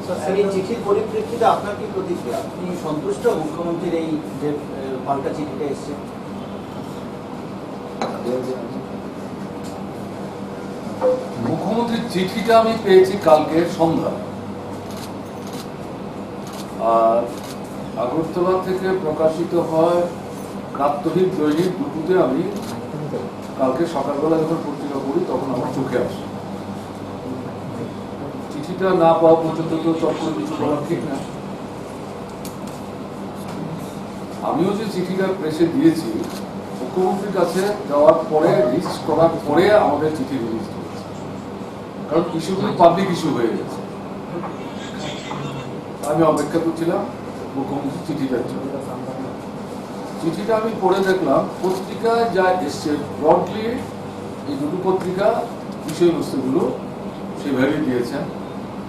এই চিঠির পরিপ্রেক্ষিতে আপনার কি প্রতিক্রিয়া? আপনি সন্তুষ্ট মুখ্যমন্ত্রীর এই যে পাল্টা চিঠিটা এসছে? মুখ্যমন্ত্রীর চিঠিটা আমি পেয়েছি কালকে সন্ধ্যা, আর আগরতলা থেকে প্রকাশিত হয় প্রাত্যহিক দৈনিক দুপুরে। আমি কালকে সকালবেলা যখন পত্রিকা পড়ি তখন আমার চোখে আসে। চিঠিটা না পাওয়া পর্যন্ত তো চট করে কিছু বলা ঠিক না। আমিও যে চিঠিটা প্রেসে দিয়েছি, মুখ্যমন্ত্রীর কাছে যাওয়ার পরে লিস্ট করার পরে আমাদের চিঠি রিলিজ করেছে, কারণ ইস্যুগুলি পাবলিক ইস্যু হয়ে গেছে। আমি অপেক্ষা করছিলাম মুখ্যমন্ত্রী চিঠিটার জন্য। চিঠিটা আমি পড়ে দেখলাম, পত্রিকায় যা এসছে ব্রডলি এই দুটো পত্রিকা বিষয়বস্তুগুলো সেভাবে দিয়েছেন।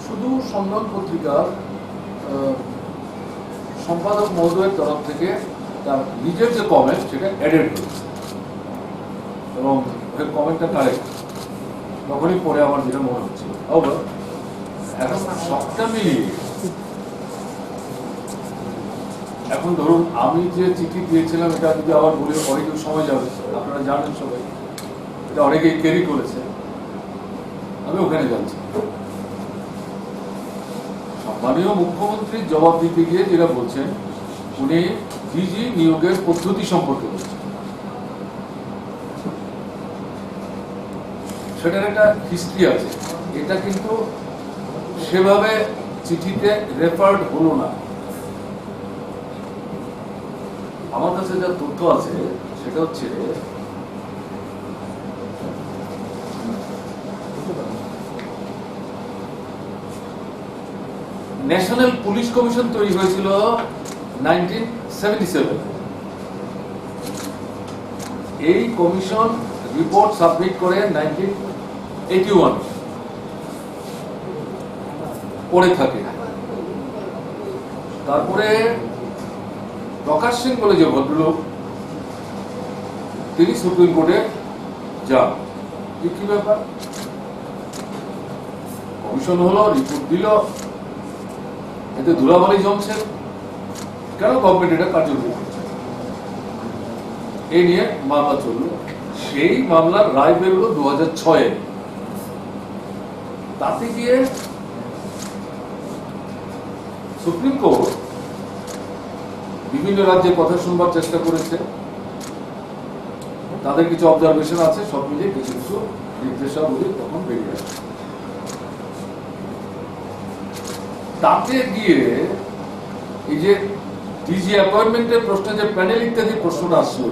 শুধু সন্ধান পত্রিকার সম্পাদক মহোদয়ের তরফ থেকে তার নিজের যে কমেন্ট সেটা অ্যাডেড করেছে, এবং ওই কমেন্টটা কারেক্ট। তখনই পরে আমার যেটা মনে হচ্ছিল, এখন সবটা মিলিয়ে এখন ধরুন আমি যে চিঠি দিয়েছিলাম এটা যদি আবার বলি অনেক সময় যাবে, আপনারা জানেন সবাই, এটা অনেকেই ক্যারি করেছে। আমি ওখানে যাচ্ছি, সম্মানীয় মুখ্যমন্ত্রীর জবাব দিতে গিয়ে যেটা বলছেন, উনি ডিজি নিয়োগের পদ্ধতি সম্পর্কে বলছেন। সেটার একটা হিস্ট্রি আছে, এটা কিন্তু সেভাবে চিঠিতে রেফার্ড হলো না। আমার কাছে যা তথ্য আছে সেটা হচ্ছে ন্যাশনাল পুলিশ কমিশন তৈরি হয়েছিল 1977। এই কমিশন রিপোর্ট সাবমিট করে 1981 পড়ে থাকে। তারপরে প্রকাশ সিং বলে যে ভদ্রলোক, তিনি সুপ্রিম কোর্টে যান। কি ব্যাপার, কমিশন হলো, রিপোর্ট দিল, এতে ধুলাবালি জমছে, কেন গভর্নমেন্ট এটা কার্যকরী করছে? এই নিয়ে মামলা চলল। সেই মামলার রায় বেরোলো 2006-এ। তাতে গিয়ে সুপ্রিম কোর্ট বিভিন্ন রাজ্যে কথা শুনবার চেষ্টা করেছে, তাদের কিছু অবজারভেশন আছে, সব মিলিয়ে কিছু কিছু নির্দেশাবলী তখন বেরিয়ে আসে। তাতে গিয়ে এই যে ডিজি অ্যাপয়েন্টমেন্টের প্রশ্ন, যে প্যানেল ইত্যাদি প্রশ্নটা আসলো,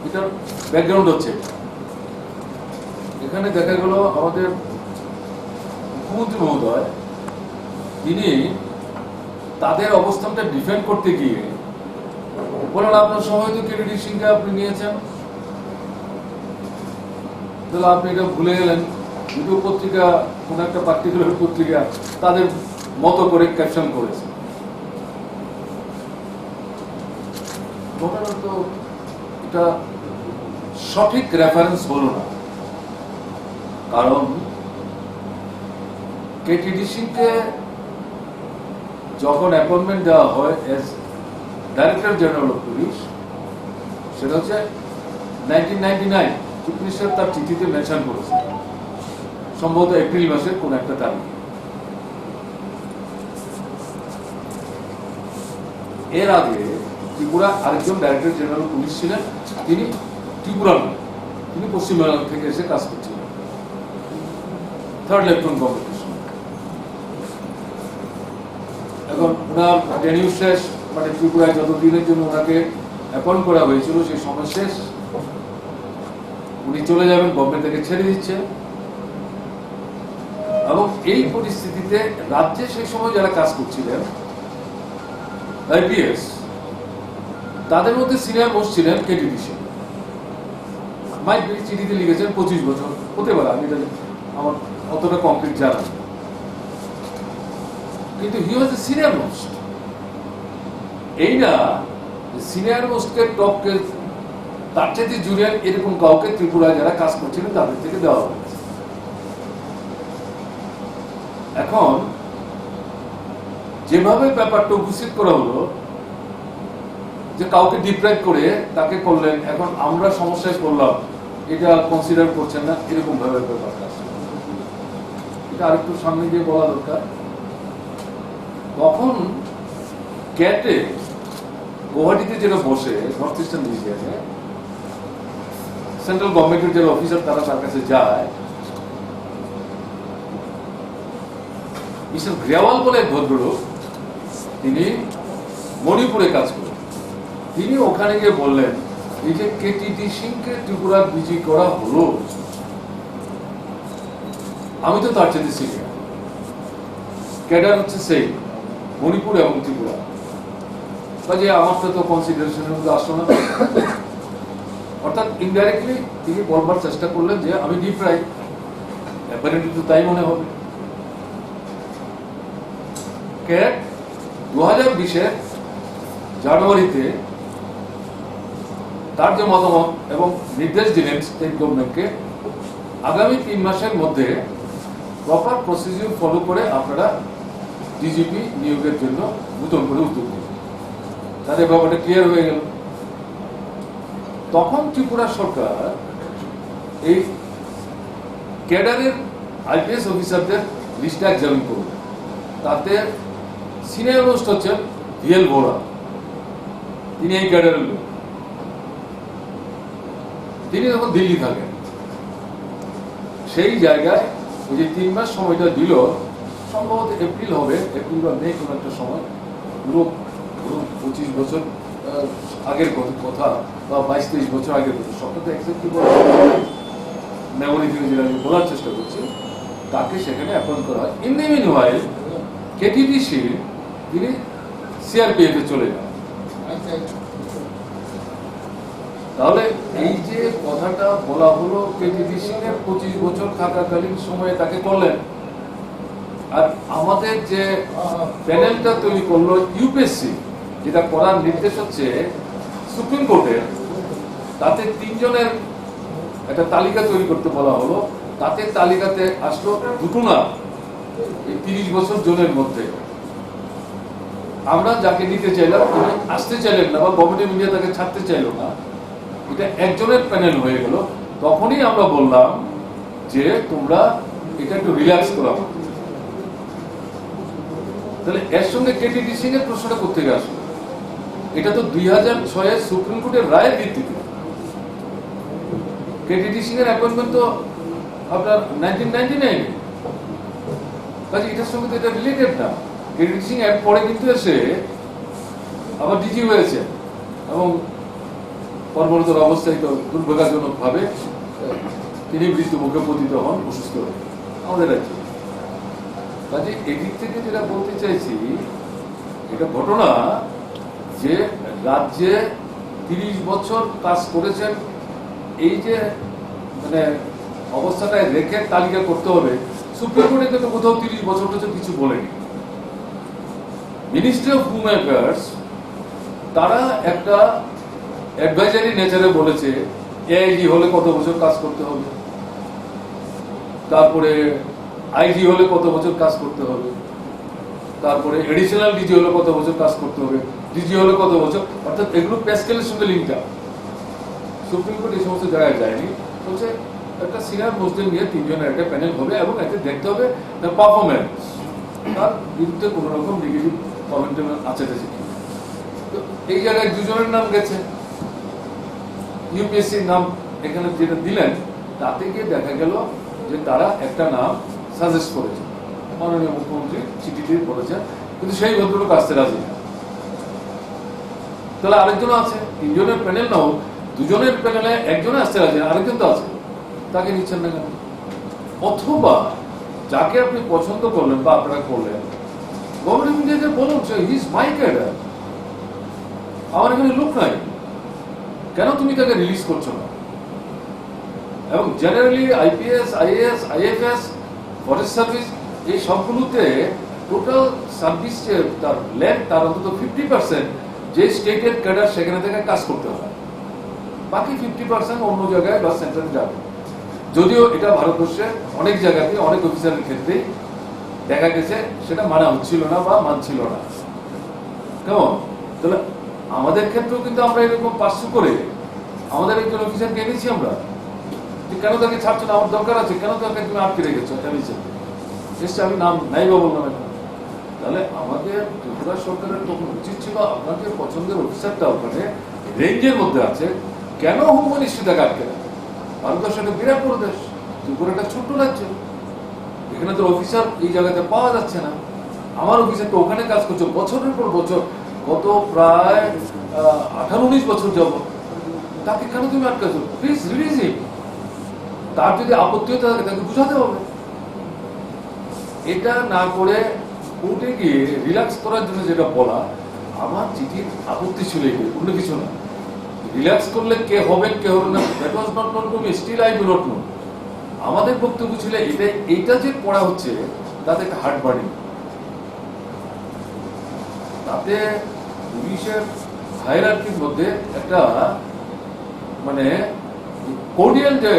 এটার ব্যাকগ্রাউন্ড হচ্ছে এখানে দেখা গেল আমাদের মুখ্যমন্ত্রী মহোদয় তিনি তাদের অবস্থানটা ডিফেন্ড করতে গিয়ে বলেন, আপনার সময় তো কেনেডি সিংকে আপনি নিয়েছেন, তাহলে আপনি এটা ভুলে গেলেন। দুটো পত্রিকা, কোন একটা পার্টিকুলার পত্রিকা তাদের মতো করে ক্যাপশন করেছে। তো এটা সঠিক রেফারেন্স হলো না, কারণ কেটিডি সিংকে যখন অ্যাপয়েন্টমেন্ট দেওয়া হয় as director general of police, সেটা হচ্ছে 1999 চিফ মিনিস্টার তার চিঠিতে মেনশন করেছে, সম্ভবত এপ্রিল মাসের কোন একটা তারিখ। এর আগে ত্রিপুরা আরেকজন ডাইরেক্টর জেনারেল পুলিশ ছিলেন, তিনি ত্রিপুরা নয়, তিনি পশ্চিমবঙ্গ থেকে এসে কাজ করছিলেন, থার্ড লেফটেন্যান্ট গভর্নমেন্টের সময়। এখন ওনার টেনিউর শেষ, মানে ত্রিপুরায় যতদিনের জন্য ওনাকে অ্যাপয়েন্ট করা হয়েছিল সেই সময় শেষ, উনি চলে যাবেন, গভর্নমেন্ট থেকে ছেড়ে দিচ্ছে। এবং এই পরিস্থিতিতে রাজ্যে সেই সময় যারা কাজ করছিলেন আইপিএস, তাদের মধ্যে সিনিয়র মোস্ট ছিলেন কেটিডি সিং। মাইক বিল চিঠিতে লিখেছেন 25 বছর হতে পারে, আমি আমার অতটা কমপ্লিট জানা, কিন্তু হি ওয়াজ এ সিনিয়র মোস্ট। এই না সিনিয়র মোস্টকে টপকে তার চাইতে জুনিয়র এরকম কাউকে ত্রিপুরায় যারা কাজ করছিলেন তাদের থেকে দেওয়া হয়েছে। এখন যেভাবে ব্যাপারটা উপস্থিত করা হলো, যে কাউকে ডিপ্রাইভ করে তাকে করলেন, এখন আমরা সমস্যায় পড়লাম, এটা কনসিডার করছেন না, এরকম ভাবে ব্যাপারটা আসছে। এটা আরেকটু সামনে দিয়ে বলা দরকার। তখন ক্যাটে গুয়াহাটিতে যেটা বসে, নর্থ ইস্টার্ন রিজিয়নে সেন্ট্রাল গভর্নমেন্টের যে অফিসার তারা তার কাছে যায়, মিস্টার গ্রেওয়াল বলে এক ভদ্রলোক, তিনি মণিপুরে কাজ করেন। তিনি ওখানে গিয়ে বললেন, এই যে কেটিটি সিংকে ত্রিপুরা বিজি করা হলো, আমি তো তার চেয়ে সিনিয়র, ক্যাডার হচ্ছে সেই মণিপুর এবং ত্রিপুরা, কাজে আমারটা তো কনসিডারেশনের মধ্যে আসলো না। অর্থাৎ ইনডাইরেক্টলি তিনি বলবার চেষ্টা করলেন যে আমি ডিপ্রাইভ, অ্যাপারেন্টলি তো তাই মনে হবে। ক্যাট 2020 জানুয়ারিতে তার যে মতামত এবং নির্দেশ দিলেন স্টেট গভর্নমেন্টকে, আগামী 3 মাসের মধ্যে প্রপার প্রসিডিউর ফলো করে আপনারা ডিজিপি নিয়োগের জন্য নতুন করে উদ্যোগ নেবেন। তাদের ব্যাপারটা ক্লিয়ার হয়ে গেল। তখন ত্রিপুরা সরকার এই ক্যাডারের আইপিএস অফিসারদের লিস্টটা এক্সামিন করবে। তাতে সিনিয়র মোস্ট হচ্ছেন ভিএল ভোরা, তিনি এই ক্যাডারের লোক। তিনি যখন দিল্লি থাকেন, সেই জায়গায় ওই যে 3 মাস সময়টা দিল, সম্ভবত এপ্রিল হবে, এপ্রিল বা মে কোনো একটা সময়, পুরো 25 বছর আগের কথা বা 22-23 বছর আগের কথা, সবটা তো এক্সাক্টলি মেমোরি থেকে যেটা আমি বলার চেষ্টা করছি, তাকে সেখানে অ্যাপয়েন্ট করা হয়। ইন দ্য মিনওয়াইল কেটিডি শীল তিনি সিআরপিএফ এ চলে যান। তাহলে এই যে কথাটা বলা হলো, কেটিডি সিং এর 25 বছর থাকাকালীন সময়ে তাকে করলেন, আর আমাদের যে প্যানেলটা তৈরি করলো ইউপিএসসি, যেটা করার নির্দেশ হচ্ছে সুপ্রিম কোর্টের, তাতে 3 জনের একটা তালিকা তৈরি করতে বলা হলো। তাতে তালিকাতে আসলো দুটো না, এই 30 বছর জনের মধ্যে আমরা যাকে নিতে চাইলাম তিনি আসতে চাইলেন না, বা গভর্নমেন্ট অফ ইন্ডিয়া তাকে ছাড়তে চাইলো না, এটা একজনের প্যানেল হয়ে গেল। তখনই আমরা বললাম যে তোমরা এটা একটু রিল্যাক্স করা। তাহলে এর সঙ্গে কেটিডি সিং এর প্রশ্নটা কোথেকে আসলো? এটা তো 2006 সুপ্রিম কোর্টের রায়ের ভিত্তিতে। কেটিডি সিং এর অ্যাপয়েন্টমেন্ট তো আপনার 1999, কাজে এটার সঙ্গে তো এটা রিলেটেড না। কেটিডি সিং এর পরে কিন্তু এসে আবার ডিজি হয়েছে, এবং কর্মরত অবস্থায় তো দুর্ভাগ্যজনক ভাবে তিনি মৃত্যু মুখে পতিত হন, অসুস্থ হয়ে আমাদের রাজ্যে। কাজে এদিক থেকে যেটা বলতে চাইছি, এটা ঘটনা যে রাজ্যে 30 বছর কাজ করেছেন, এই যে মানে অবস্থাটায় রেখে তালিকা করতে হবে, সুপ্রিম কোর্টে কিন্তু কোথাও 30 বছর কিছু বলেনি। মিনিস্ট্রি অফ হোম অ্যাফেয়ার্স তারা একটা অ্যাডভাইজারি নেচারে বলেছে এআইজি হলে কত বছর কাজ করতে হবে, তারপরে আইজি হলে কত বছর কাজ করতে হবে, তারপরে এডিশনাল ডিজি হলে কত বছর কাজ করতে হবে, ডিজি হলে কত বছর, অর্থাৎ এগুলো প্যাসকেলের সঙ্গে লিঙ্কটা। সুপ্রিম কোর্ট এই সমস্ত জায়গায় যায়নি, বলছে একটা সিনিয়র মোস্টদের নিয়ে 3 জনের একটা প্যানেল হবে, এবং এতে দেখতে হবে তার পারফরমেন্স, তার বিরুদ্ধে কোনো রকম নেগেটিভ কমেন্ট আছে। তো এই জায়গায় 2 জনের নাম গেছে, ইউপিএসসির নাম এখানে যেটা দিলেন, তাতে গিয়ে দেখা গেল যে তারা একটা নাম সাজেস্ট করেছে, মাননীয় মুখ্যমন্ত্রী চিঠিতে বলেছেন, কিন্তু সেই ভদ্রলোক আসতে রাজি না। তাহলে আরেকজন আছে, 3 জনের প্যানেল নাও, 2 জনের প্যানেলে একজনে আসতে রাজি না, আরেকজন তো আছে, তাকে নিচ্ছেন না কেন? অথবা যাকে আপনি পছন্দ করলেন বা আপনারা করলেন, গভর্নমেন্ট অফ ইন্ডিয়াকে বলুন হি ইজ মাই ক্যাডার, আমার এখানে লোক নাই, কেন তুমি তাকে রিলিজ করছো না? এবং generally IPS, IAS, IFS, forest service, এই সবগুলোতে টোটাল সার্ভিস তার ল্যান্ড, তার অন্তত 50% যে স্টেটের ক্যাডার সেখানে থেকে কাজ করতে হয়, বাকি 50% অন্য জায়গায় বা সেন্ট্রালে যাবে। যদিও এটা ভারতবর্ষে অনেক জায়গাতে অনেক অফিসারের ক্ষেত্রেই দেখা গেছে সেটা মানা হচ্ছিল না বা মানছিল না। কেমন? তাহলে আমাদের ক্ষেত্রেও কিন্তু আমরা এরকম পার্শ্ব করে আমাদের একজন অফিসারকে এনেছি আমরা, কেন তাকে ছাড়ছো না, আমার দরকার আছে, কেন তাকে তুমি আটকে রেখেছো এসছে, আমি নাম নাই বা বললাম এখন। তাহলে আমাদের ত্রিপুরা সরকারের তখন উচিত ছিল আপনাদের পছন্দের অফিসারটা ওখানে রেঞ্জের মধ্যে আছে, কেন হোম মিনিস্ট্রি তাকে আটকে রাখে? ভারতবর্ষ একটা বিরাট বড় দেশ, ত্রিপুরা একটা ছোট্ট রাজ্য, এখানে তো অফিসার এই জায়গাতে পাওয়া যাচ্ছে না। আমার অফিসারটা ওখানে কাজ করছে বছরের পর বছর, গত প্রায় 18-19 বছর যাব, তাকে কেন তুমি আটকাছো? প্লিজ রিলিজ হিম। তার যদি আপত্তি হয় তাকে বুঝাতে হবে। এটা না করে কোর্টে গিয়ে রিল্যাক্স করার জন্য যেটা বলা, আমার চিঠির আপত্তি ছিল অন্য কিছু না। রিল্যাক্স করলে কে হবেন কে হবেন না, that was not known to me, still I do not know. আমাদের বক্তব্য ছিল এইটা যে পড়া হচ্ছে তাতে একটা হার্ট বার্নিং, তাতে পুলিশের হায়ারার্কির মধ্যে একটা মানে কোর্ডিয়াল যে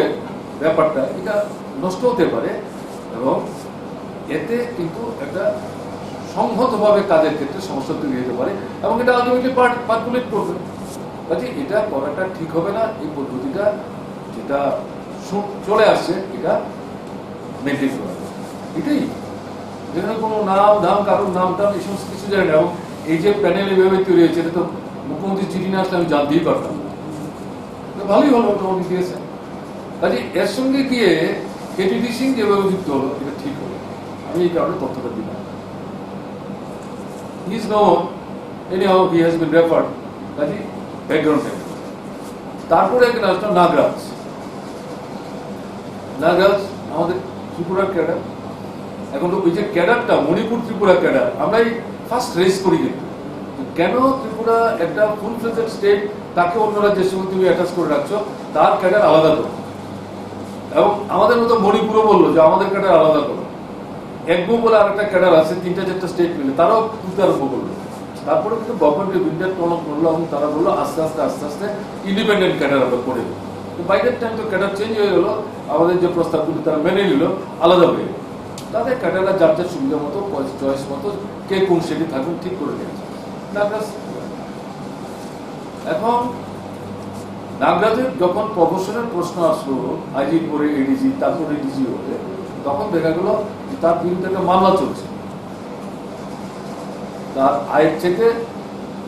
ব্যাপারটা এটা নষ্ট হতে পারে, এবং এতে কিন্তু একটা সংহতভাবে কাজের ক্ষেত্রে সমস্যা তৈরি হতে পারে, এবং এটা আলটিমেটলি পার্কুলেট করবে। কাজে এটা করাটা ঠিক হবে না। এই পদ্ধতিটা যেটা চলে আসছে এটা মেনটেন করা, এটাই। যেখানে কোনো নাম দাম, কারোর নাম টাম এই সমস্ত কিছু জানি না, এবং এই যে প্যানেল এভাবে তৈরি হয়েছে এটা তো মুখ্যমন্ত্রী চিঠি না আসলে আমি জানতেই পারতাম না। ভালোই হলো মোটামুটি দিয়েছে। কাজে এর সঙ্গে গিয়ে কেটিডি সিং যেভাবে যুক্ত হলো এটা ঠিক হলো, আমি এই কারণে তথ্যটা দিলাম। He is known, anyhow he has been referred, কাজে ব্যাকগ্রাউন্ড। তারপরে একজন আসলাম নাগরাজ। নাগরাজ আমাদের ত্রিপুরার ক্যাডার। এখন তো ওই যে ক্যাডারটা মণিপুর ত্রিপুরা ক্যাডার আমরাই ফার্স্ট রেস করি, কিন্তু কেন ত্রিপুরা একটা ফুল ফ্লেজেড স্টেট, তাকে অন্য রাজ্যের সঙ্গে তুমি অ্যাটাচ করে রাখছো, তার ক্যাডার আলাদা করো। এবং আমাদের মতো মণিপুরও বললো যে আমাদের ক্যাডার আলাদা করো। একগো বলে আরেকটা ক্যাডার আছে, 3-4 স্টেট মিলে, তারাও তুলতে আরম্ভ করলো। তারপরে কিন্তু গভর্নমেন্টের উইন্ডার টনক করলো, এবং তারা বললো আস্তে আস্তে ইন্ডিপেন্ডেন্ট ক্যাডার আমরা করে দেবো। তো বাই দ্যাট টাইম তো ক্যাডার চেঞ্জ হয়ে গেলো, আমাদের যে প্রস্তাবগুলি তারা মেনে নিল, আলাদা হয়ে গেল। তাদের ক্যাডাররা যার যার সুবিধা মতো চয়েস মতো কে কোন সেটি থাকুন ঠিক করে নিয়েছে। নাগরাজ এখন নাগরাজের যখন প্রমোশনের প্রশ্ন আসলো, আইজি পরে এডিজি, তারপরে ডিজি হলে, তখন দেখা গেল তার বিরুদ্ধে একটা মামলা চলছে। তার আয়ের থেকে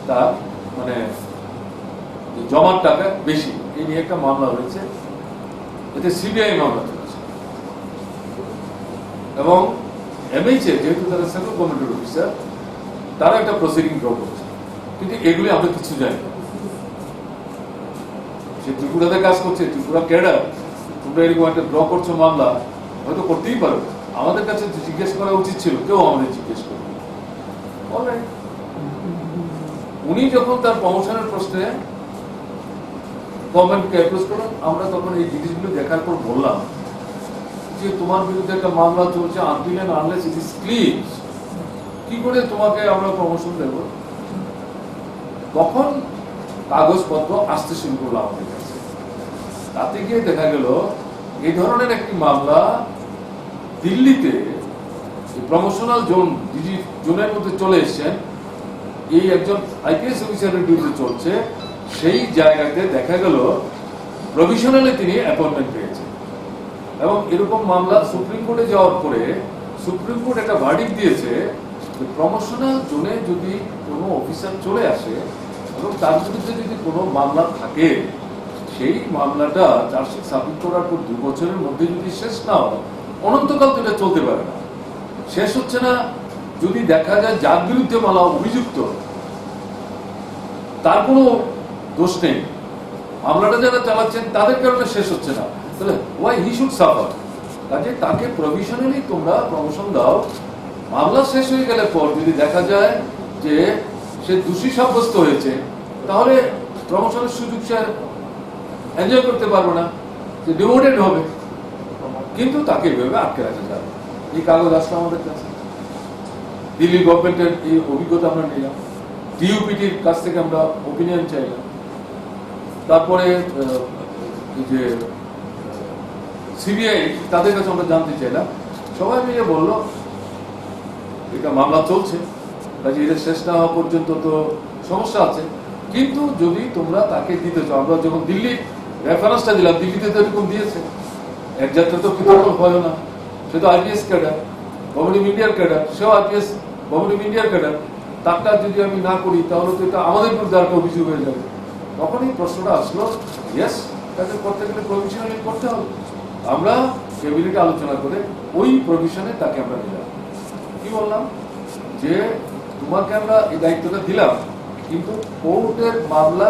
তার মানে জমার টাকা বেশি, এই নিয়ে একটা মামলা হয়েছে, এতে সিবিআই মামলা চলছে। এবং এমএইচএ যেহেতু তারা সেন্ট্রাল গভর্নমেন্টের অফিসার, তারা একটা প্রসিডিং ড্র করেছে, কিন্তু এগুলি আমরা কিছু জানি না। সে ত্রিপুরাতে কাজ করছে, ত্রিপুরা ক্যাডার, তোমরা এরকম একটা ড্র করছো মামলা, হয়তো করতেই পারো। আমাদের কাছে জিজ্ঞেস করা উচিত ছিল, কেউ আমাদের জিজ্ঞেস করবে। উনি যখন তার প্রমোশনের প্রশ্নে গভর্নমেন্টকে অ্যাপ্রোচ করেন, আমরা তখন এই জিনিসগুলো দেখার পর বললাম যে তোমার বিরুদ্ধে একটা মামলা চলছে, until and unless it is clean, কি করে তোমাকে আমরা প্রমোশন দেব? তখন কাগজপত্র আসতে শুরু করলো আমাদের কাছে। তাতে গিয়ে দেখা গেল এই ধরনের একটি মামলা দিল্লিতে প্রমোশনাল জোন, ডিজি জোনের মধ্যে চলে এসছেন, এই একজন আইপিএস অফিসারের বিরুদ্ধে চলছে। সেই জায়গাতে দেখা গেল প্রভিশনালি তিনি অ্যাপয়েন্টমেন্ট পেয়েছেন, এবং এরকম মামলা সুপ্রিম কোর্টে যাওয়ার পরে সুপ্রিম কোর্ট একটা ভার্ডিক্ট দিয়েছে যে প্রমোশনাল জোনে যদি কোনো অফিসার চলে আসে এবং তার বিরুদ্ধে যদি কোনো মামলা থাকে, সেই মামলাটা চার্জশিট সাবমিট করার পর 2 বছরের মধ্যে যদি শেষ না হয়, অনন্তকাল তো এটা চলতে পারে না। শেষ হচ্ছে না যদি দেখা যায় যার বিরুদ্ধে মামলা অভিযুক্ত তার কোনো দোষ নেই, মামলাটা যারা চালাচ্ছেন তাদের কারণে শেষ হচ্ছে না, তাহলে ওয়াই হি শুড সাফার? কাজে তাকে প্রভিশনালি তোমরা প্রমোশন দাও। মামলা শেষ হয়ে গেলে পর যদি দেখা যায় যে সে দোষী সাব্যস্ত হয়েছে, তাহলে প্রমোশনের সুযোগ সে এনজয় করতে পারবে না, সে ডিমোটেড হবে। কিন্তু তাকে এভাবে আটকে রাখা যাবে। এই কাগজ আসলো আমাদের কাছে, দিল্লি গভর্নমেন্টের এই অভিজ্ঞতা আমরা নিলাম, ডিইউপিটির কাছ থেকে আমরা ওপিনিয়ন চাইলাম, তারপরে যে সিবিআই তাদের কাছে আমরা জানতে চাইলাম। সবাই মিলে বললো এটা মামলা চলছে, কাজে এটা শেষ না হওয়া পর্যন্ত তো সমস্যা আছে। কিন্তু যদি তোমরা তাকে দিতে চাও, আমরা যখন দিল্লির রেফারেন্সটা দিলাম, দিল্লিতে তো এরকম দিয়েছে, এক যাত্রা তো কৃতজ্ঞ হয় না, সে তো আইপিএস ক্যাডার, গভর্নমেন্ট অফ ইন্ডিয়ার ক্যাডার, সেও আইপিএস গভর্নমেন্ট অফ ইন্ডিয়ার ক্যাডার, তারটা যদি আমি না করি তাহলে তো এটা আমাদের বিরুদ্ধে একটা অভিযোগ হয়ে যাবে। তখন এই প্রশ্নটা আসলো, ইয়েস, তাকে করতে গেলে প্রভিশনালি করতে হবে। আমরা ক্যাবিনেটে আলোচনা করে ওই প্রভিশনে তাকে আমরা দিলাম। কি বললাম যে তোমাকে আমরা এই দায়িত্বটা দিলাম, কিন্তু কোর্টের মামলা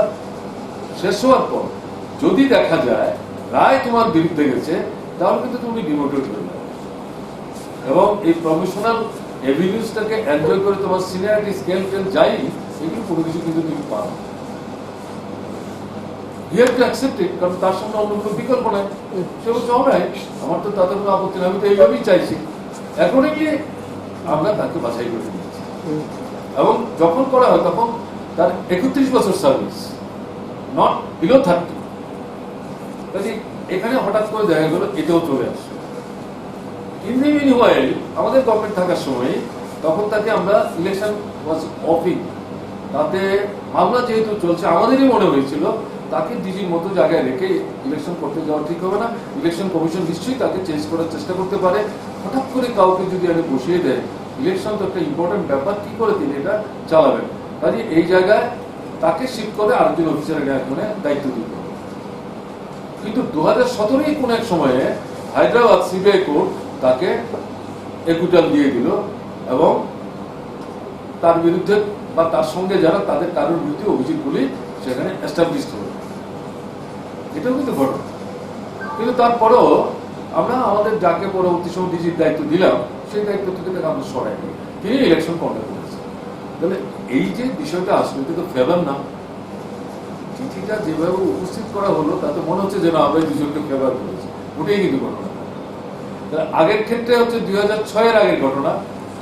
শেষ হওয়ার পর যদি দেখা যায় রায় তোমার বিরুদ্ধে গেছে, তাহলে কিন্তু তুমি ডিমোটেড হয়ে যাবে এবং এই প্রফেশনাল এভিনিউজটাকে এনজয় করে তোমার সিনিয়রিটি স্কেল টেল যাই, এগুলো কোনো কিছু কিন্তু তুমি পাও। You have to accept it, কারণ তার সামনে অন্য কোনো বিকল্প নাই। সে বলছে অলরাইট, আমার তো তাতে কোনো আপত্তি নেই, আমি তো এইভাবেই চাইছি। অ্যাকর্ডিংলি আমরা তাকে বাছাই করে নিয়েছি এবং যখন করা হয় তখন তার 31 বছর সার্ভিস, নট বিলো 30। কাজে এখানে হঠাৎ করে দেখা গেল এটাও চলে আসে। ইন দি মিনওয়াইল আমাদের গভর্নমেন্ট থাকার সময় তখন তাকে আমরা ইলেকশন ওয়াজ অফিং, তাতে মামলা যেহেতু চলছে আমাদেরই মনে হয়েছিল তাকে ডিজির মতো জায়গায় রেখে ইলেকশন করতে যাওয়া ঠিক হবে না। ইলেকশন কমিশন নিশ্চয়ই তাকে চেঞ্জ করার চেষ্টা করতে পারে। হঠাৎ করে কাউকে যদি আমি বসিয়ে দেয়, ইলেকশন তো একটা ইম্পর্টেন্ট ব্যাপার, কি করে তিনি এটা চালাবেন? কাজে এই জায়গায় তাকে শিফট করে আরেকজন অফিসারের এখানে দায়িত্ব দিতে হবে। কিন্তু 2017 কোন এক সময়ে হায়দ্রাবাদ সিবিআই কোর্ট তাকে একুটাল দিয়ে দিল এবং তার বিরুদ্ধে বা তার সঙ্গে যারা তাদের কারোর বিরুদ্ধে অভিযোগগুলি সেখানে এস্টাবলিশ হল। এটাও কিন্তু ঘটনা। কিন্তু তারপরেও আমরা আমাদের যাকে পরবর্তী সময় ডিজির দায়িত্ব দিলাম, সেই দায়িত্ব থেকে তাকে আমরা সরাই দিই, তিনি ইলেকশন কন্ডাক্ট করেছেন। তাহলে এই যে বিষয়টা আসলে এটা তো ফেভার না। চিঠিটা যেভাবে উপস্থিত করা হলো তাতে মনে হচ্ছে যেন আমরা দুজনকে ফেভার করেছি, ওটাই কিন্তু ঘটনা। আগের ক্ষেত্রে হচ্ছে 2006-এর আগের ঘটনা,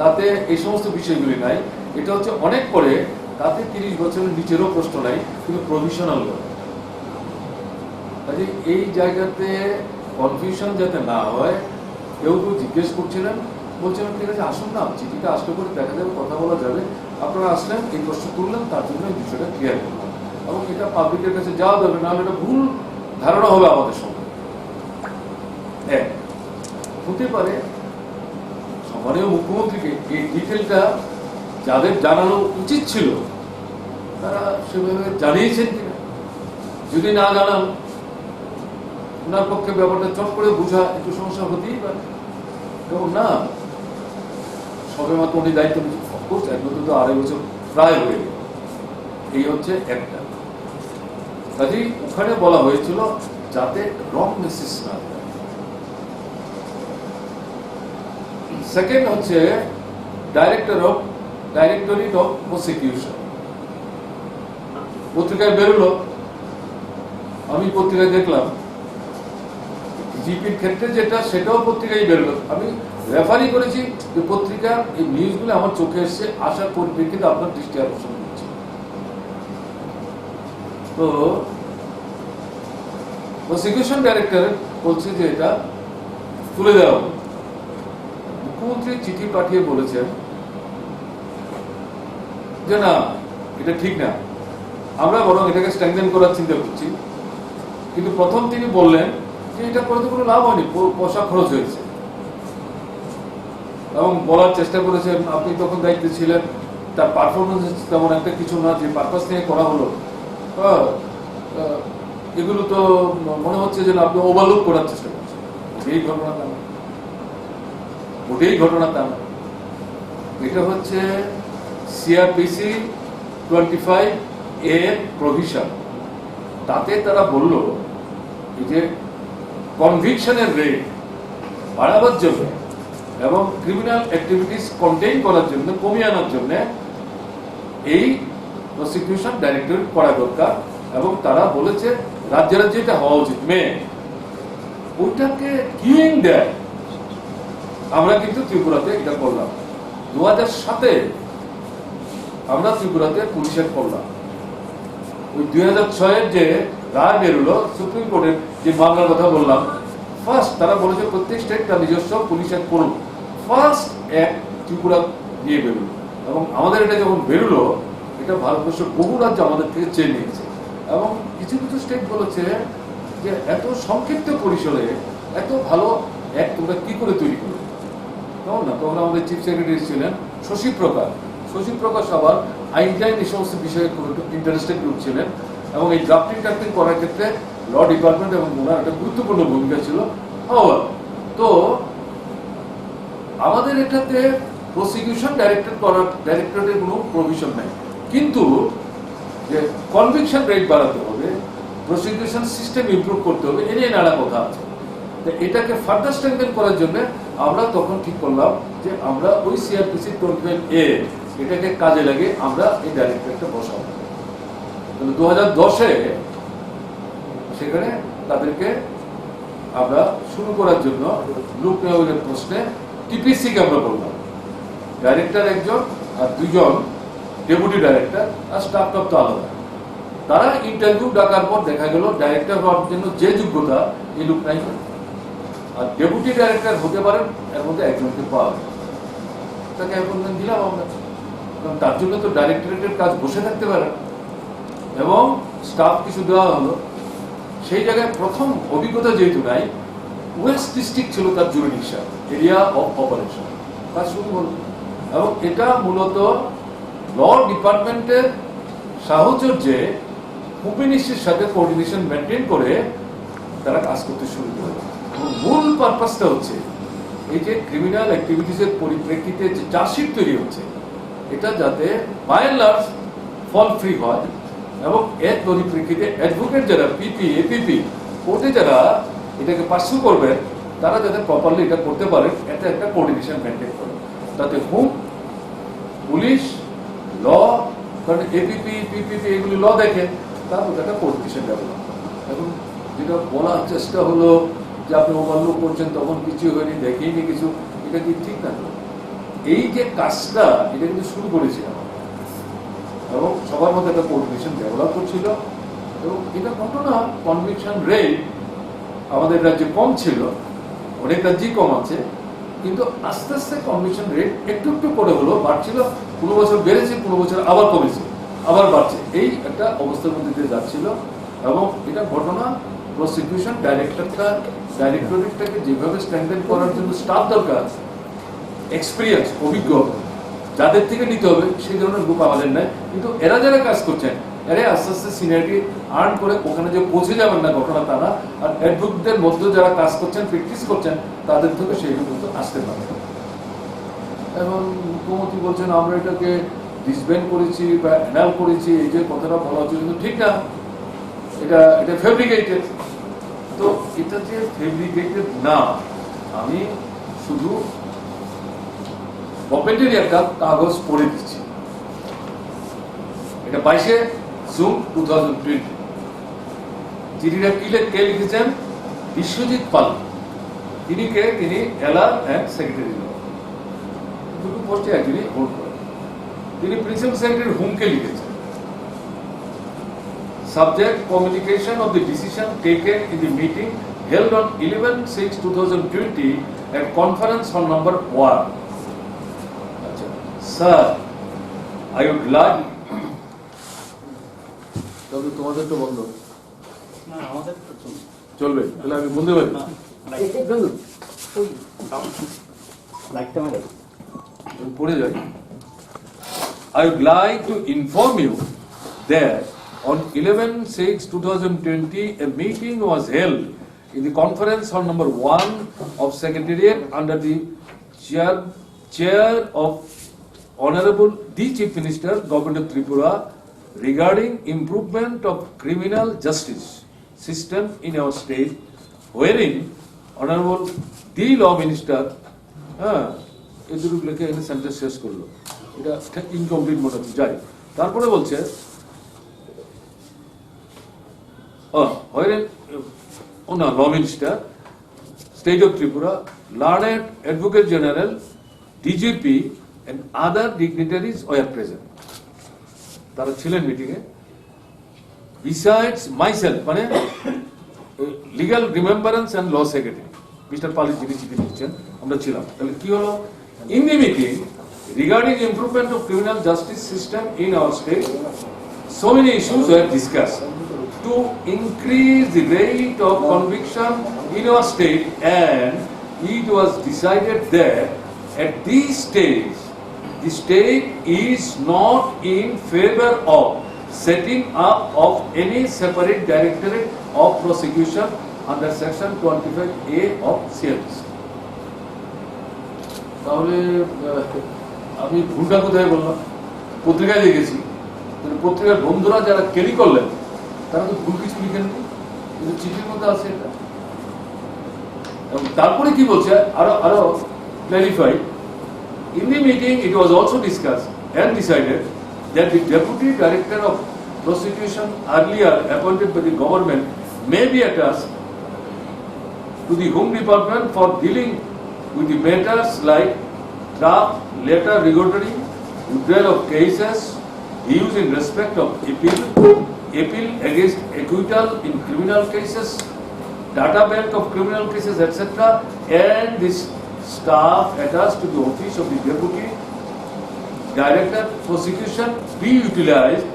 তাতে এই সমস্ত বিষয়গুলি নাই। এটা হচ্ছে অনেক পরে, তাতে 30 বছরের নিচেরও প্রশ্ন নাই, কিন্তু প্রভিশনাল। কাজে এই জায়গাতে কনফিউশন যাতে না হয়, কেউ কেউ জিজ্ঞেস করছিলেন, বলছিলাম ঠিক আছে আসুন না, চিঠিটা আসলে করে দেখা যাবে, কথা বলা যাবে। আপনারা আসলেন, এই প্রশ্ন তুললেন, তার জন্য এই বিষয়টা ক্লিয়ার করলাম এবং এটা পাবলিকের কাছে যাওয়া যাবে, নাহলে এটা ভুল ধারণা হবে আমাদের সঙ্গে। হতে পারে সম্মানীয় মুখ্যমন্ত্রীকে এই ডিটেলটা যাদের জানানো উচিত ছিল তারা সেভাবে জানিয়েছেন কিনা, যদি না জানান ওনার পক্ষে ব্যাপারটা চট করে বোঝা একটু সমস্যা হতেই পারে। এবং না সবে মাত্র উনি দায়িত্ব অফকোর্স একমাত্র তো 2.5 বছর প্রায় হয়ে গেল, এই হচ্ছে একটা। কাজেই ওখানে বলা হয়েছিল যাতে রং মেসেজ না যায়। সেকেন্ড হচ্ছে ডাইরেক্টরেট অফ প্রসিকিউশন, পত্রিকায় বেরোলো, আমি পত্রিকায় দেখলাম। জিপির ক্ষেত্রে যেটা সেটাও পত্রিকায় বেরোলো, আমি রেফারি করেছি যে পত্রিকা এই নিউজগুলো আমার চোখে এসছে, আসার পরিপ্রেক্ষিতে আপনার দৃষ্টি আকর্ষণ করছি। তো প্রসিকিউশন ডাইরেক্টর বলছে যে এটা তুলে দেওয়া হবে। মুখ্যমন্ত্রী চিঠি পাঠিয়ে বলেছেন যে না, এটা ঠিক না, আমরা বরং এটাকে স্ট্রেংথেন করার চিন্তা করছি। কিন্তু প্রথম তিনি বললেন যে এটা করে তো কোনো লাভ হয়নি, পয়সা খরচ হয়েছে, এবং বলার চেষ্টা করেছেন আপনি তখন দায়িত্বে ছিলেন, তার পারফরমেন্স তেমন একটা কিছু না, যে পারপাস নিয়ে করা হলো এগুলো তো মনে হচ্ছে যে আপনি ওভারলুক করার চেষ্টা করছেন। এই ঘটনা তা না, ওটাই ঘটনা তা না। এটা হচ্ছে সিআরপিসি 25 এর প্রভিশন। তাতে তারা বলল যে কনভিকশনের রেট বাড়াবার জন্য এবং ক্রিমিনাল অ্যাক্টিভিটিস কন্টেইন করার জন্য, কমিয়ে আনার জন্য এই প্রসিকিউশন ডাইরেক্টরেট করা দরকার। এবং তারা বলেছে রাজ্যে রাজ্যে এটা হওয়া উচিত, ওইটাকে কিউইং দেয়। আমরা কিন্তু ত্রিপুরাতে এটা করলাম 2007-এ, আমরা ত্রিপুরাতে পুলিশ অ্যাক্ট করলাম। ওই 2006-এর যে রায় বেরোলো সুপ্রিম কোর্টের, যে মামলার কথা বললাম, ফার্স্ট তারা বলেছে প্রত্যেক স্টেট তার নিজস্ব পুলিশ অ্যাক্ট করুন। ফার্স্ট অ্যাক্ট ত্রিপুরা নিয়ে বেরোলো, এবং আমাদের এটা যখন বেরোলো এটা ভারতবর্ষের বহু রাজ্য আমাদের থেকে চেয়ে নিয়েছে, এবং কিছু কিছু স্টেট বলেছে যে এত সংক্ষিপ্ত পরিসরে এত ভালো এক তোমরা কি করে তৈরি করবে, কেমন না? তখন আমাদের চিফ সেক্রেটারি ছিলেন শশী প্রকাশ আবার আইন এই সমস্ত বিষয়ে খুব একটু ইন্টারেস্টেড গ্রুপ ছিলেন, এবং এই ড্রাফটিং করার ক্ষেত্রে ল ডিপার্টমেন্ট এবং ওনার একটা গুরুত্বপূর্ণ ভূমিকা ছিল। তো আমাদের এটাতে প্রসিকিউশন ডাইরেক্টরেটের কোনো প্রভিশন নাই, কিন্তু যে কনভিকশন রেট বাড়াতে হবে, প্রসিকিউশন সিস্টেম ইমপ্রুভ করতে হবে, এ নিয়ে নানা কথা আছে। এটাকে ফার্দার স্ট্রেংথেন করার জন্য আমরা তখন ঠিক করলাম যে আমরা ওই সিআরপিসি 25A এটাকে কাজে লাগে আমরা এই ডাইরেক্টরেটটা বসাবো। 2010-এ সেখানে তাদেরকে আমরা শুরু করার জন্য লোক নিয়োগের প্রশ্নে টিপিসিকে আমরা বললাম, ডাইরেক্টর একজন আর দুজন ডেপুটি ডাইরেক্টর, আর স্টাফ তো আলাদা। তারা ইন্টারভিউ ডাকার পর দেখা গেল ডাইরেক্টর হওয়ার জন্য যে যোগ্যতা এই লোক নাই, আর ডেপুটি ডাইরেক্টর হতে পারেন এর মধ্যে একজনকে পাওয়া যায়, তাকে অ্যাপয়েন্টমেন্ট দিলাম আমরা। কারণ তার জন্য তো ডাইরেক্টরেটের কাজ বসে থাকতে পারে, এবং স্টাফ কিছু দেওয়া হলো। সেই জায়গায় প্রথম অভিজ্ঞতা যেহেতু নাই, ওয়েস্ট ডিস্ট্রিক্ট ছিল তার জুরিডিকশন, এরিয়া অফ অপারেশন, কাজ শুরু হলো। এবং এটা মূলত ল ডিপার্টমেন্টের সাহচর্যে হোম মিনিস্ট্রির সাথে কোঅর্ডিনেশন মেনটেন করে তারা কাজ করতে শুরু করে। মূল পারপাসটা হচ্ছে এই যে ক্রিমিনাল অ্যাক্টিভিটিসের পরিপ্রেক্ষিতে যে চার্জশিট তৈরি হচ্ছে, এটা যাতে by and large fall free হয়, এবং এর পরিপ্রেক্ষিতে অ্যাডভোকেট যারা পিপি এপিপি কোর্টে যারা এটাকে পার্সু করবেন তারা যাতে প্রপারলি এটা করতে পারেন, এটা একটা কোঅর্ডিনেশন মেনটেন করে, তাতে হোম, পুলিশ, ল, কারণ এপিপি পিপিপি এগুলি ল দেখে, তার মধ্যে একটা কোঅর্ডিনেশন ডেভেলপ। এখন যেটা বলার চেষ্টা হলো যে আপনি ওভারলুক করছেন তখন কিছু হয়নি, দেখেইনি কিছু, এটা কি ঠিক না? এই যে কাজটা এটা কিন্তু শুরু করেছিলাম, এবং সবার মধ্যে একটা কোঅর্ডিনেশন ডেভেলপ করছিল, এবং এটা ঘটনা কনভিকশন রেট আমাদের রাজ্যে কম ছিল, অনেক রাজ্যেই কম আছে, কিন্তু আস্তে আস্তে কনভিকশন রেট একটু একটু করে হলো বাড়ছিল, কোনো বছর বেড়েছে, কোনো বছর আবার কমেছে, আবার বাড়ছে, এই একটা অবস্থার মধ্যে দিয়ে যাচ্ছিল। এবং এটা ঘটনা প্রসিকিউশন ডাইরেক্টরেটটাকে যেভাবে স্ট্রেংথেন করার জন্য স্টাফ দরকার, এক্সপিরিয়েন্স, অভিজ্ঞ যাদের থেকে নিতে হবে, সেই ধরনের গ্রুপ আমাদের নেই। কিন্তু এরা যারা কাজ করছেন এরা আস্তে আস্তে সিনিয়রিটি আর্ন করে ওখানে যে পৌঁছে যাবেন না ঘটনা তারা, আর অ্যাডভোকেটদের মধ্যে যারা কাজ করছেন, প্র্যাকটিস করছেন, তাদের থেকে সেই পর্যন্ত আসতে পারে। এখন মুখ্যমন্ত্রী বলছেন আমরা এটাকে ডিসব্যান্ড করেছি বা অ্যানাল করেছি, এই যে কথাটা বলা হচ্ছে কিন্তু ঠিক না, এটা ফেব্রিকেটেড। তো এটা যে ফেব্রিকেটেড না, আমি শুধু গভর্নমেন্টের একটা কাগজ পড়ে দিচ্ছি, এটা 22শে জুন 2020, চিঠিটা কে লিখেছেন? বিশ্বজিৎ পাল। তিনি এলআর অ্যান্ড সেক্রেটারি, দুটো পোস্টে একজনই হোল্ড করেন। তিনি প্রিন্সিপাল সেক্রেটারি হোমকে লিখেছেন, subject communication of the decision taken in the meeting held on 11/6/2020 at conference hall number 1. Sir, I would like তবে তোমাদের তো বন্ধ না, আমাদের তো চলবে, তাহলে আমি বলতে পারি পড়ে যাই। I would like to inform you that on 11/6/2020 a meeting was held in the conference hall number 1 of Secretariat under the chair of Honorable the Chief Minister, Government of Tripura, regarding improvement of criminal justice system in our state, wherein Honorable the Law Minister, এই দুটো লেখে এখানে sentence শেষ করলো, এটা incomplete মনে হচ্ছে, যাই। তারপরে বলছে wherein Law Minister, State of Tripura, learned Advocate General, DGP and other dignitaries were present. তারা ছিলেন মিটিংয়ে। Besides myself, মানে legal remembrance and law secretary mister Pali যিনি চিঠি লিখছেন, আমরা ছিলাম। তাহলে কি হলো? In the meeting regarding improvement of criminal justice system in our state, so many issues were discussed to increase the rate of conviction in our state, and it was decided that at this stage the state is not in favor of setting up of any separate directorate of prosecution under section 25A of CRPC. তাহলে আমি ভুলটা কোথায় বললাম? পত্রিকায় লিখেছি, পত্রিকার বন্ধুরা যারা ক্যারি করলেন তারা তো ভুল কিছু লিখেননি, কিন্তু চিঠির মধ্যে আছে এটা। এবং তারপরে কি বলছে আরো আরো clarify, in the meeting it was also discussed and decided that the deputy director of prosecution earlier appointed by the government may be attached to the Home Department for dealing with the matters like draft letter regulatory, withdrawal of cases, views in respect of appeal against acquittal in criminal cases, data bank of criminal cases, etc., and this staff attached to the office of the deputy director prosecution be utilized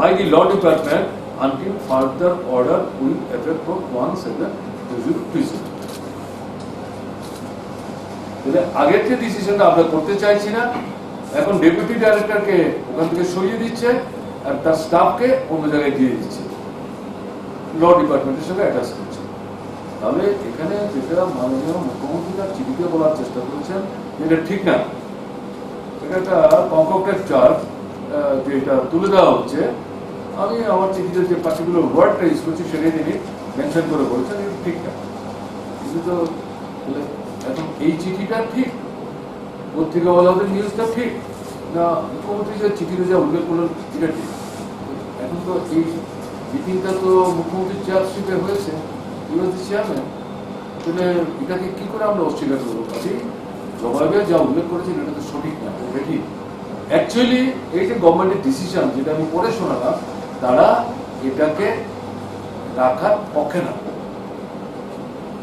by the law department until further order with effect from 1/7/2020. তাহলে আগের যে ডিসিশনটা আমরা করতে চাইছি না, এখন deputy ডাইরেক্টরকে ওখান থেকে সরিয়ে দিচ্ছে আর তার স্টাফকে অন্য জায়গায় দিয়ে দিচ্ছে, ল ডিপার্টমেন্টের সঙ্গে অ্যাটাচ করছে। তাহলে এখানে যেটা মাননীয় মুখ্যমন্ত্রী তার চিঠিতে বলার চেষ্টা করেছেন এটা ঠিক না, এটা একটা কনকক্টেড চার্জ যেটা তুলে দেওয়া হচ্ছে। আমি আমার চিঠিতে যে পার্টিকুলার ওয়ার্ডটা ইউজ করছি সেটাই তিনি মেনশন করে বলেছেন, এটা ঠিক না। কিন্তু তো এখন এই চিঠিটা ঠিক, পত্রিকাওয়ালাদের নিউজটা ঠিক না, মুখ্যমন্ত্রী যে চিঠিতে যা উল্লেখ করলেন এটা ঠিক? এখন তো এই মিটিংটা তো মুখ্যমন্ত্রীর চার্জশিটে হয়েছে, চেয়ারম্যান, তাহলে এটাকে কি করে আমরা অস্বীকার করবো? কাজেই জবাবে যা উল্লেখ করেছেন এটা তো সঠিক না, এটা ঠিক। অ্যাকচুয়ালি এই যে গভর্নমেন্টের ডিসিশন যেটা আমি পড়ে শোনালাম, তারা এটাকে রাখার পক্ষে না,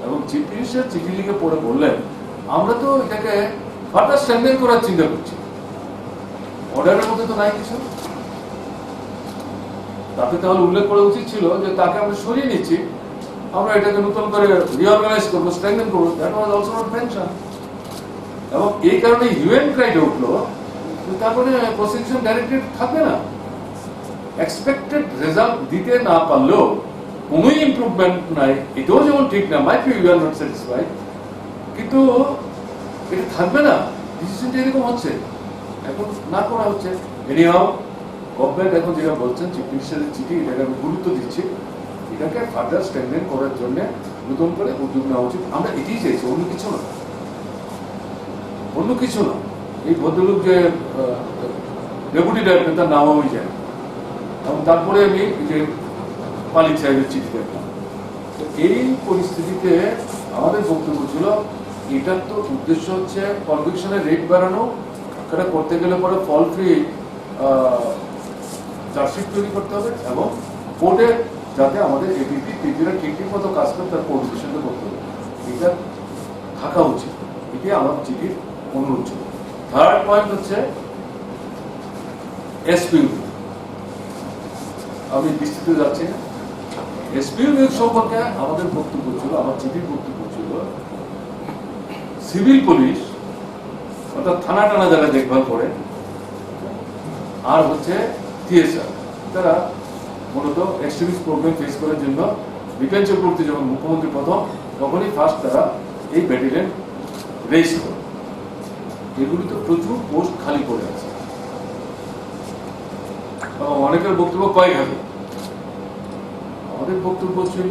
এবং চিফ মিনিস্টার চিঠি লিখে পড়ে বললেন আমরা তো এটাকে ফার্দার স্ট্রেংথেন করার চিন্তা করছি। অর্ডারের মধ্যে তো নাই কিছু, তাতে তাহলে উল্লেখ করা উচিত ছিল যে তাকে আমরা সরিয়ে নিচ্ছি, আমরা এটাকে নতুন করে রিঅর্গানাইজ করবো, স্ট্রেংথেন করবো। That was also not mention. এবং এই কারণে হিউম্যান ক্রাইটা উঠলো, তারপরে প্রসিকিউশন ডাইরেক্টরেট থাকবে না। এক্সপেক্টেড রেজাল্ট দিতে না পারলেও কোনোই ইমপ্রুভমেন্ট নাই, এটাও যেমন ঠিক না, might be you are not satisfied, কিন্তু এটা থাকবে না। ডিসিশনটা এরকম হচ্ছে, এখন না করা হচ্ছে। এনিহাও গভর্নমেন্ট এখন যেটা বলছেন চিফ মিনিস্টারের চিঠি, এটাকে আমি গুরুত্ব দিচ্ছি, এটাকে ফার্দার স্ট্রেংথেন করার জন্য নতুন করে উদ্যোগ নেওয়া উচিত। আমরা এটাই চাইছি, অন্য কিছু না, অন্য কিছু না। এই ভদ্রলোক যে ডেপুটি ডাইরেক্টর তার নাম আমি জানি, এবং তারপরে আমি যে মালিক সাহেবের চিঠি দেখলাম। এই পরিস্থিতিতে আমাদের বক্তব্য ছিল এটার তো উদ্দেশ্য হচ্ছে কনভিকশনের রেট বাড়ানো, সেটা করতে গেলে পরে ফল ফ্রি চার্জশিট তৈরি করতে হবে, এবং কোর্টে যাতে আমাদের এপিপি পিপিরা ঠিক মতো কাজ করে তার কোর্ডিনেশনটা করতে হবে, এটা থাকা উচিত। এটি আমার চিঠির অনুরোধ ছিল। থার্ড পয়েন্ট হচ্ছে এসপিউ। আমি বিস্তৃত যাচ্ছি না। এসপিউ নিয়োগ সম্পর্কে আমাদের বক্তব্য ছিল, আমার চিঠির বক্তব্য ছিল সিভিল পুলিশ অর্থাৎ থানা টানা যারা দেখভাল করে, আর হচ্ছে টিএসআর, তারা মূলত এক্সট্রিমিস্ট প্রবলেম ফেস করার জন্য বিপিন চক্রবর্তী যখন মুখ্যমন্ত্রী প্রথম, তখনই ফার্স্ট তারা এই ব্যাটালিয়ন রেজ করে। এগুলিতে প্রচুর পোস্ট খালি পড়ে আছে, এবং অনেকের বক্তব্য কয়েক হাজার। আমাদের বক্তব্য ছিল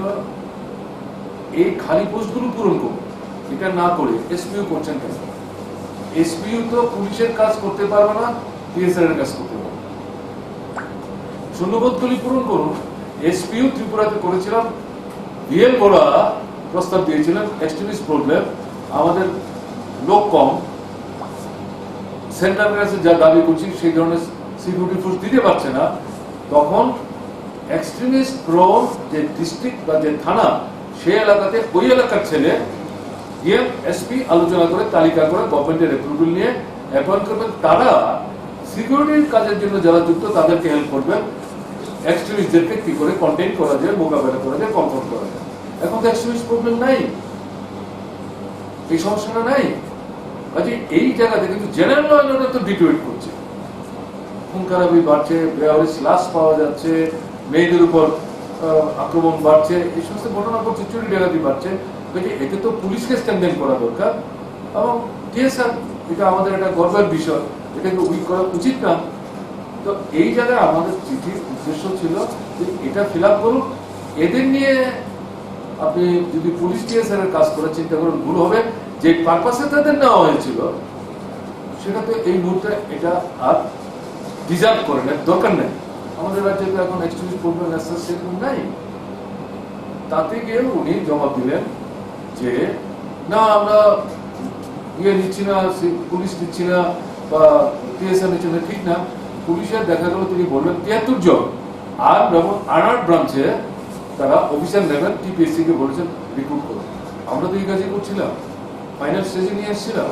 এই খালি পোস্টগুলো পূরণ করুন, এটা না করে এসপিও করছেন কেন? এসপিও তো পুলিশের কাজ করতে পারবে না, টিএসআর এর কাজ করতে পারবে। শূন্যপদগুলি পূরণ করুন। এসপিও ত্রিপুরাতে করেছিলাম, ভিএল বড়া প্রস্তাব দিয়েছিলেন এক্সট্রিমিস্ট প্রবলেম, আমাদের লোক কম, সেন্ট্রাল কাছে যা দাবি করছি সেই ধরনের সিকিউরিটি ফোর্স দিতে পারছে না, তখন এক্সট্রিমিস্ট প্রোন যে ডিস্ট্রিক্ট বা যে থানা, সেই এলাকাতে ওই এলাকার ছেলে ডিএম এসপি আলোচনা করে তালিকা করে গভর্নমেন্টের অ্যাপ্রুভাল নিয়ে অ্যাপয়েন্ট করবেন তারা সিকিউরিটির কাজের জন্য যারা যুক্ত তাদেরকে হেল্প করবেন, এক্সট্রিমিস্টদেরকে কি করে কন্টেইন করা যায়, মোকাবেলা করা যায়, কন্ট্রোল করা যায়। এখন তো এক্সট্রিমিস্ট প্রবলেম নাই, এই সমস্যাটা নাই। কাজে এই জায়গাতে কিন্তু জেনারেল ল অ্যান্ড অর্ডার তো ডিটোয়েট করছে, খুন খারাপি বাড়ছে, বেআইনি লাশ পাওয়া যাচ্ছে, মেয়েদের উপর আক্রমণ বাড়ছে, এই সমস্ত ঘটনা ঘটছে, চুরি ডাকাতি বাড়ছে। কাজে এতে তো পুলিশকে স্ট্যান্ড করা দরকার। এবং টিএসআর এটা আমাদের একটা গর্বের বিষয়, এটাকে উইক করা উচিত না। তো এই জায়গায় আমাদের চিঠির উদ্দেশ্য ছিল যে এটা ফিল আপ করুন, এদের নিয়ে আপনি যদি পুলিশ টিএসআর এর কাজ করে চিন্তা করুন ভুল হবে। যে পারপাসে তাদের নেওয়া হয়েছিল সেটা তো এই মুহূর্তে এটা আর ডিজার্ভ করে না, দরকার নেই। আমাদের রাজ্যে তো এখন এক্সট্রিমিস্ট প্রবলেম সেরকম নাই। তাতে গিয়ে উনি জবাব দিলেন যে না আমরা ইয়ে নিচ্ছি না, পুলিশ নিচ্ছি না বা টিএসআর নিচ্ছি না, ঠিক না। পুলিশের দেখা গেল তিনি বললেন 73 জন, আর যেমন আনার্ড ব্রাঞ্চে তারা অফিসার নেবেন, টিপিএসসি কে বলেছেন রিক্রুট করুন। আমরা তো এই কাজই করছিলাম, ফাইনাল স্টেজে নিয়ে এসেছিলাম।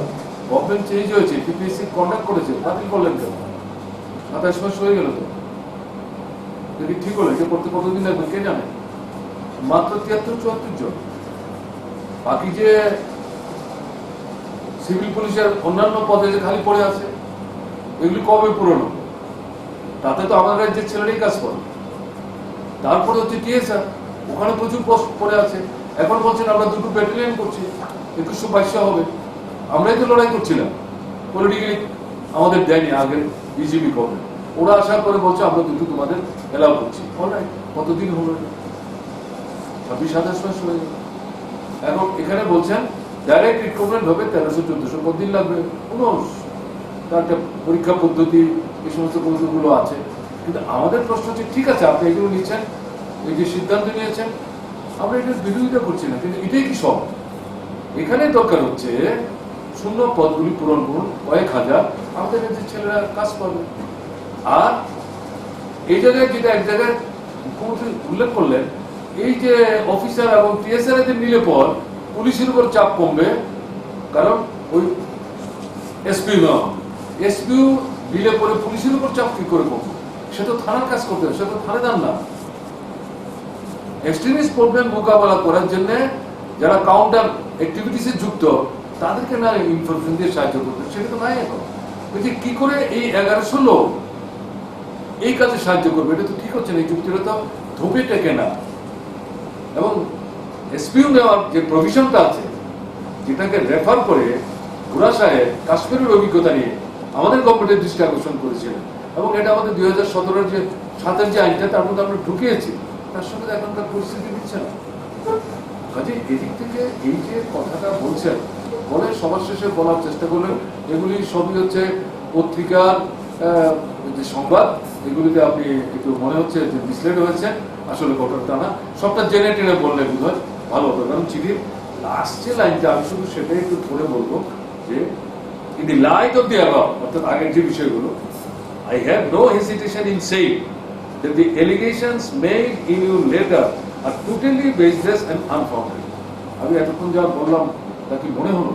গভর্নমেন্ট চেঞ্জ হয়েছে, টিপিএসসি কন্ডাক্ট করেছে, বাতিল করলেন কেন? 27 মাস হয়ে গেল তো, যদি ঠিক হলো এটা করতে কতদিন লাগবে কে জানে। মাত্র 73-74 জন। বাকি যে সিভিল পুলিশের অন্যান্য পদে যে খালি পড়ে আছে এগুলি কবে পূরণ হবে? তাতে তো আমাদের রাজ্যের ছেলেরাই কাজ করে। তারপরে হচ্ছে টিএসআর, ওখানে প্রচুর পোস্ট পড়ে আছে। এখন বলছেন আমরা দুটো ব্যাটালিয়ন করছি, 2100-2200 হবে। আমরাই তো লড়াই করছিলাম, পলিটিক্যালি আমাদের দেয়নি আগের বিজেপি গভর্নমেন্ট। ওরা আশা করে বলছে আমরা দুটো তোমাদের এলাও করছি। কতদিন হলো? 26-27 মাস হয়ে গেল। এখন এখানে বলছেন ডাইরেক্ট রিক্রুটমেন্ট হবে 1300-1400 কতদিন লাগবে? 19। তার একটা পরীক্ষা পদ্ধতি, এই সমস্ত পদ্ধতিগুলো আছে। কিন্তু আমাদের প্রশ্ন হচ্ছে ঠিক আছে আপনি এগুলো নিচ্ছেন, এই যে সিদ্ধান্ত নিয়েছেন, আমরা এটার বিরোধিতা করছি না, কিন্তু এটাই কি সব? এখানে দরকার হচ্ছে শূন্য পদগুলি পূরণ করুন, কয়েক হাজার, আমাদের কাছে ছেলেরা কাজ পাবে। আর এই জায়গায় যেটা এক জায়গায় মুখ্যমন্ত্রী উল্লেখ করলেন, এই যে অফিসার এবং টিএসআর এদের নিলে পর পুলিশের উপর চাপ কমবে, কারণ ওই এসপিও দিলে পরে পুলিশের উপর চাপ কি করে কমবে? সে তো থানার কাজ করতে হবে, সে তো থানাদার না। এক্সট্রিমিস্ট প্রবলেম মোকাবেলা করার জন্য যারা কাউন্টার অ্যাক্টিভিটিসে যুক্ত তাদেরকে না ইনফরমেশন দিয়ে সাহায্য করতে, সেটা তো নাই এখন। কি করে এই 1100 লোক এই কাজে সাহায্য করবে? এটা তো ঠিক হচ্ছে না, এই যুক্তিটা তো ধোপে টেকে না। এবং এসপিও নেওয়ার যে প্রভিশনটা আছে, যেটাকে রেফার করে ঘোড়া সাহেব কাশ্মীরের অভিজ্ঞতা নিয়ে আমাদের গভর্নমেন্টের দৃষ্টি আকর্ষণ করেছিলেন, এবং এটা আমাদের 2017 যে 7 যে আইনটা তার মধ্যে আমরা ঢুকিয়েছি, তার সঙ্গে এখনকার পরিস্থিতি দিচ্ছে না। কাজে এদিক থেকে এই যে কথাটা বলছেন, বলে সবার শেষে বলার চেষ্টা করলেন এগুলি সবই হচ্ছে পত্রিকার যে সংবাদ, এগুলিতে আপনি একটু মনে হচ্ছে যে মিসলেড হয়েছে, আসলে ঘটনাটা না। সবটা জেনে টেনে বললে বোধহয় ভালো হতো। কারণ চিঠির লাস্ট যে লাইনটা আমি শুধু সেটাই একটু পড়ে বলবো যে in the light of the above, অর্থাৎ আগের যে বিষয়গুলো, I have no hesitation in saying that the allegations made in your letter are totally baseless and unfounded. আমি এতক্ষণ যা বললাম তা কি মনে হলো?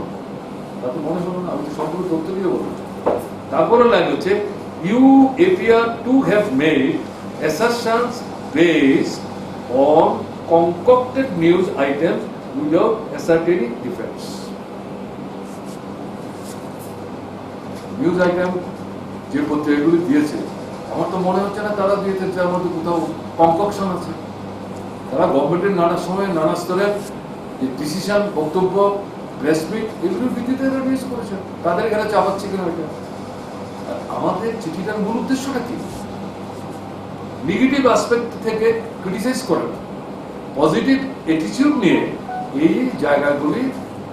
তা তো মনে হলো না, আমি তো সবগুলো তথ্য দিয়ে বললাম। তারপরে লাইন হচ্ছে you appear to have made assertions based on concocted news items without ascertaining the facts. News item যে পত্রিকাগুলি দিয়েছে, আমার তো মনে হচ্ছে না তারা দিয়েছে যার মধ্যে কোথাও কনককশন আছে। তারা গভর্নমেন্টের নানা সময় নানা স্তরের যে ডিসিশন, বক্তব্য, প্রেস মিট, এগুলোর ভিত্তিতে তারা নিউজ করেছে। তাদের এখানে চাপাচ্ছে কিনা এটা। আমাদের চিঠিটার মূল উদ্দেশ্যটা কি? নেগেটিভ অ্যাসপেক্ট থেকে ক্রিটিসাইজ করে না, পজিটিভ অ্যাটিটিউড নিয়ে এই জায়গাগুলি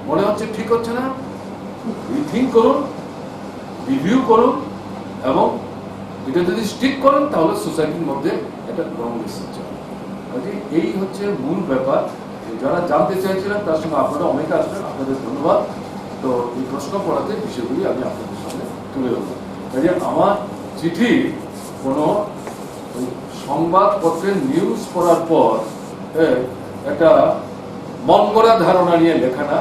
মনে হচ্ছে ঠিক হচ্ছে না, রিথিঙ্ক করুন, রিভিউ করুন, এবং এটা যদি স্টিক করেন তাহলে সোসাইটির মধ্যে একটা রং মেসেজ যাবে। এই হচ্ছে মূল ব্যাপার। যারা জানতে চাইছিলেন তার সঙ্গে আপনারা অনেকে আসবেন, আপনাদের ধন্যবাদ। তো এই প্রশ্ন পড়াতে বিষয়গুলি আমি আপনাদের সামনে তুলে ধরবো। কাজে আমার চিঠি কোনো সংবাদপত্রের নিউজ পড়ার পর একটা মন গড়া ধারণা নিয়ে লেখা না।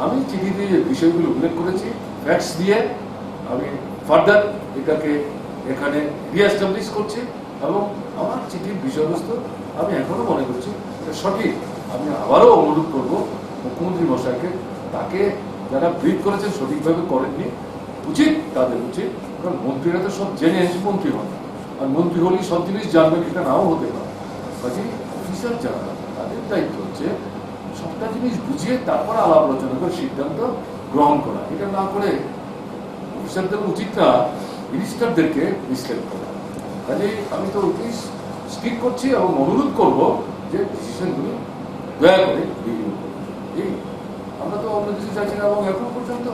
আমি চিঠি দিয়ে বিষয়গুলো উল্লেখ করেছি ফ্যাক্টস দিয়ে, আমি ফার্দার এটাকে এখানে রিএস্টাবলিশ করছি এবং আমার চিঠির বিষয়বস্তু আমি এখনো মনে করছি এটা সঠিক। আমি আবারও অনুরোধ করব মুখ্যমন্ত্রী মশাইকে, তাকে যারা ব্রিফ করেছেন সঠিকভাবে করেননি, উচিত তাদের উচিত, কারণ মন্ত্রীরা তো সব জেনে এসে মন্ত্রী হন, আর মন্ত্রী হলেই সব জিনিস জানবেন এটা নাও হতে পারে। কাজে অফিসার যারা তাদের দায়িত্ব হচ্ছে সবটা জিনিস বুঝিয়ে তারপর আলাপ আলোচনা করে সিদ্ধান্ত গ্রহণ করা। এটা না করে অফিসারদের উচিত না মিনিস্টারদেরকে মিসলেড করা। কাজে আমি তো ওইটাই স্টিক করছি এবং অনুরোধ করব যে ডিসিশনগুলি দয়া করে রিভিউ করুন। এই আমরা তো অন্য কিছু চাইছি না, এবং এখন পর্যন্ত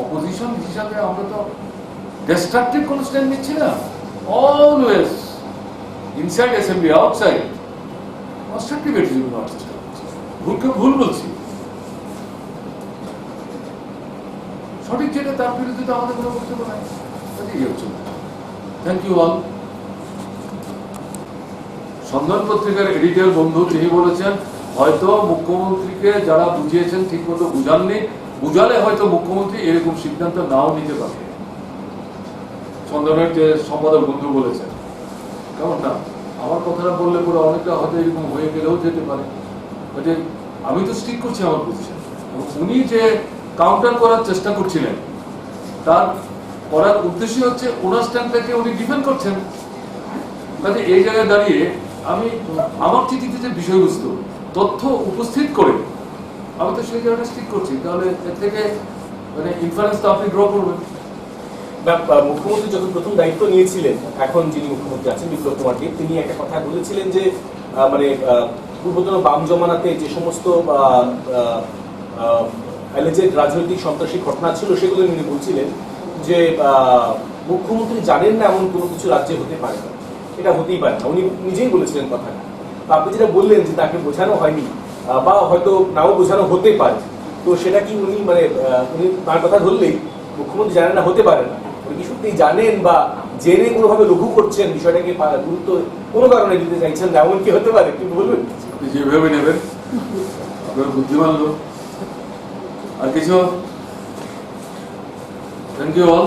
অপোজিশন হিসাবে আমরা তো ডিস্ট্রাকটিভ কোনো স্ট্যান্ড নিচ্ছি না। Always inside assembly, outside constructive attitude নেওয়ার চেষ্টা করছি। ভুলকে ভুল বলছি, সঠিক যেটা তার বিরুদ্ধে তো আমাদের কোনো বক্তব্য নাই। এই হচ্ছে। Thank you all. সন্ধান পত্রিকার এডিটর বন্ধু তিনি বলেছেন হয়তো মুখ্যমন্ত্রীকে যারা বুঝিয়েছেন ঠিক মতো বুঝাননি, বুঝালে হয়তো মুখ্যমন্ত্রী এরকম সিদ্ধান্ত নাও নিতে পারে। সন্ধানের যে সম্পাদক বন্ধু বলেছেন, কেমন না আমার কথাটা বললে পরে অনেকটা হয়তো এরকম হয়ে গেলেও যেতে পারে। আমি তো স্টিক করছি আমার পজিশন, উনি যে কাউন্টার করার চেষ্টা করছিলেন তার করার উদ্দেশ্য হচ্ছে ওনার স্ট্যান্ডটাকে উনি ডিফেন্ড করছেন। কাজে এই জায়গায় দাঁড়িয়ে আমি আমার চিঠিতে যে বিষয়বস্তু তথ্য উপস্থিত করে আমি তো সেই জায়গাটা স্টিক করছি, তাহলে এর থেকে মানে ইনফারেন্সটা আপনি ড্র করবেন। মুখ্যমন্ত্রী যখন প্রথম দায়িত্ব নিয়েছিলেন, এখন যিনি মুখ্যমন্ত্রী আছেন বিপ্লব কুমার দেব, তিনি একটা কথা বলেছিলেন যে মানে পূর্বতন বাম জমানাতে যে সমস্ত অ্যালিজেড রাজনৈতিক সন্ত্রাসী ঘটনা ছিল সেগুলো তিনি বলছিলেন যে মুখ্যমন্ত্রী জানেন না এমন কোনো কিছু রাজ্যে হতে পারে না, এটা হতেই পারে না। উনি নিজেই বলেছিলেন কথাটা। আপনি যেটা বললেন যে তাকে বোঝানো হয়নি বা হয়তো নাও বোঝানো হতে পারে, তো সেটা কি উনি মানে উনি তার কথা ধরলেই মুখ্যমন্ত্রী জানেন না হতে পারে না, উনি কি সত্যি জানেন বা জেনে কোনোভাবে লঘু করছেন বিষয়টাকে গুরুত্ব কোনো কারণে দিতে চাইছেন না, এমন কি হতে পারে একটু বলবেন? আপনি যেভাবে নেবেন আপনার বুদ্ধিমান লোক। আর কিছু? Thank you all.